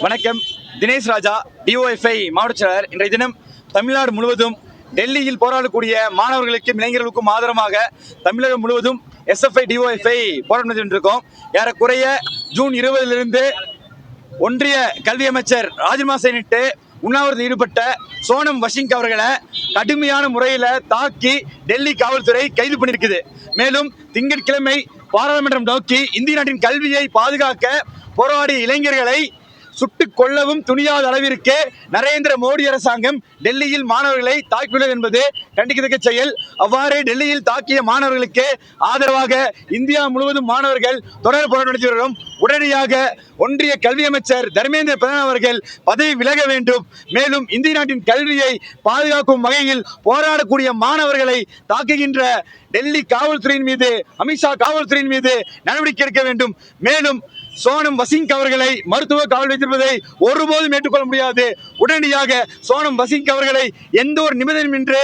வணக்கம். தினேஷ் ராஜா, டிஒஎஃப்ஐ மாவட்ட செயலர். இன்றைய தினம் தமிழ்நாடு முழுவதும் டெல்லியில் போராடக்கூடிய மாணவர்களுக்கும் இளைஞர்களுக்கும் ஆதரவாக தமிழகம் முழுவதும் எஸ்எஃப்ஐ டிஒஎஃப்ஐ போராட்டம் சென்றிருக்கோம். ஏறக்குறைய ஜூன் 20 ஒன்றிய கல்வி அமைச்சர் ராஜ்மா சேனிட்டு உண்ணாவிரதத்தில் ஈடுபட்ட சோனம் வசிங் அவர்களை கடுமையான முறையில் தாக்கி டெல்லி காவல்துறை கைது பண்ணியிருக்குது. மேலும் திங்கட்கிழமை பாராளுமன்றம் நோக்கி இந்திய நாட்டின் கல்வியை பாதுகாக்க போராடிய இளைஞர்களை சுட்டுக் கொல்லவும் துணியாத அளவிற்கு நரேந்திர மோடி அரசாங்கம் டெல்லியில் மாணவர்களை தாக்கியுள்ளது என்பது கண்டிக்கத்தக்க செயல். அவ்வாறு டெல்லியில் தாக்கிய மாணவர்களுக்கு ஆதரவாக இந்தியா முழுவதும் மாணவர்கள் தொடர் போராட்டம் நடத்தி வருகிறோம். உடனடியாக ஒன்றிய கல்வி அமைச்சர் தர்மேந்திர பிரதான் அவர்கள் பதவி விலக வேண்டும். மேலும் இந்திய நாட்டின் கல்வியை பாதுகாக்கும் வகையில் போராடக்கூடிய மாணவர்களை தாக்குகின்ற டெல்லி காவல்துறையின் மீது, அமித்ஷா காவல்துறையின் மீது நடவடிக்கை எடுக்க வேண்டும். மேலும் சோனம் வசிங் அவர்களை மருத்துவ காவல் வைத்திருப்பதை ஒருபோதும் ஏற்றுக்கொள்ள முடியாது. உடனடியாக சோனம் வசிங் அவர்களை எந்த ஒரு நிபந்தனையின்றி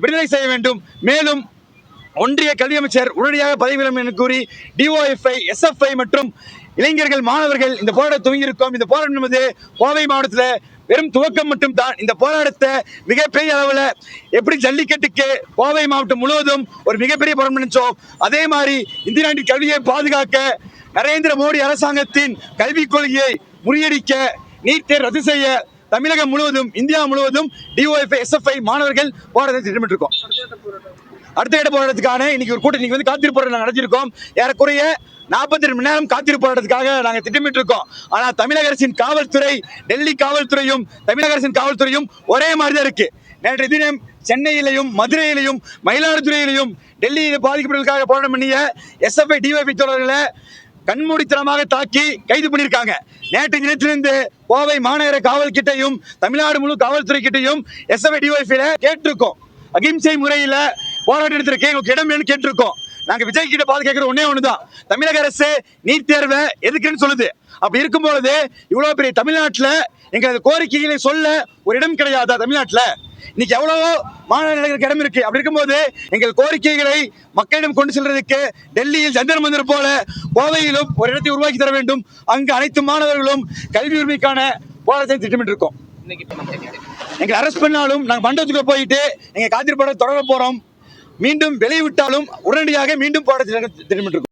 விடுதலை செய்ய வேண்டும். மேலும் ஒன்றிய கல்வி அமைச்சர் உடனடியாக பதவி விலகும் என கூறி டிஒஎஃப்ஐ, எஸ்எஃப்ஐ மற்றும் இளைஞர்கள், மாணவர்கள் இந்த போராட்டம் துவங்கியிருக்கோம். இந்த போராட்டம் என்பது கோவை மாவட்டத்தில் வெறும் துவக்கம் மட்டும் தான். இந்த போராட்டத்தை மிகப்பெரிய அளவில் எப்படி ஜல்லிக்கட்டுக்கு கோவை மாவட்டம் முழுவதும் ஒரு மிகப்பெரிய போராட்டம் நினைச்சோம், அதே மாதிரி இந்திய நாட்டின் கல்வியை பாதுகாக்க நரேந்திர மோடி அரசாங்கத்தின் கல்விக் கொள்கையை முறியடிக்க, நீட் தேர்வு ரத்து செய்ய தமிழகம் முழுவதும், இந்தியா முழுவதும் டிஒஎஃப்ஐ, எஸ்எஃப்ஐ மாணவர்கள் போராட்டத்தை திட்டமிட்டிருக்கோம். அடுத்த கட்ட போராட்டத்துக்கான இன்னைக்கு ஒரு கூட்டம் வந்து காத்திருப்பு போராட்டம் நடத்தியிருக்கோம். ஏறக்குறைய 42 மணி நேரம் காத்திருப்பு போராட்டத்துக்காக நாங்கள் திட்டமிட்டு இருக்கோம். ஆனால் தமிழக அரசின் காவல்துறை, டெல்லி காவல்துறையும் தமிழக அரசின் காவல்துறையும் ஒரே மாதிரி தான் இருக்கு. நேற்றைய தினம் சென்னையிலையும், மதுரையிலையும், மயிலாடுதுறையிலையும் டெல்லியில் பாதிக்கப்பட்டவர்களுக்காக போராட்டம் பண்ணிய எஸ்எஃப்ஐ, டிஒஎஃப்ஐ தோழர்களை கண்மூடித்தனமாக தாக்கி கைது பண்ணியிருக்காங்க. நேற்று தினத்திலிருந்து கோவை மாநகர காவல் கிட்டையும் தமிழ்நாடு முழு காவல்துறை கிட்டையும் எஸ்எஃப்ஐ, டிஒஎஃப்ஐ கேட்டிருக்கோம். அகிம்சை முறையில் போராட்டம் எடுத்திருக்கேன், உங்களுக்கு இடம் வேணும்னு கேட்டிருக்கோம். நாங்க விஜய் கிட்ட பார்த்து கேட்கிற ஒன்னே ஒண்ணுதான், தமிழக அரசு நீட் தேர்வை எதுக்குன்னு சொல்லுது. அப்படி இருக்கும்போது இவ்வளவு பெரிய தமிழ்நாட்டில் எங்களது கோரிக்கைகளை சொல்ல ஒரு இடம் கிடையாதா? தமிழ்நாட்டில் இன்னைக்கு எவ்வளவோ மாநிலங்களுக்கு இடம் இருக்கு. அப்படி இருக்கும்போது எங்கள் கோரிக்கைகளை மக்களிடம் கொண்டு செல்றதுக்கு டெல்லியில் ஜந்தர் மந்தர் போல கோவையிலும் ஒரு இடத்தை உருவாக்கி தர வேண்டும். அங்கு அனைத்து மாணவர்களும் கல்வி உரிமைக்கான போராட்டத்தை திட்டமிட்டு இருக்கோம். எங்களை அரெஸ்ட் பண்ணாலும் நாங்கள் மண்டபத்துக்கு போயிட்டு எங்க காத்திருப்பாட தொடர போறோம். மீண்டும் வெளியே விட்டாலும் உடனடியாக மீண்டும் போராட்டத்தை திட்டமிட்டு இருக்கோம்.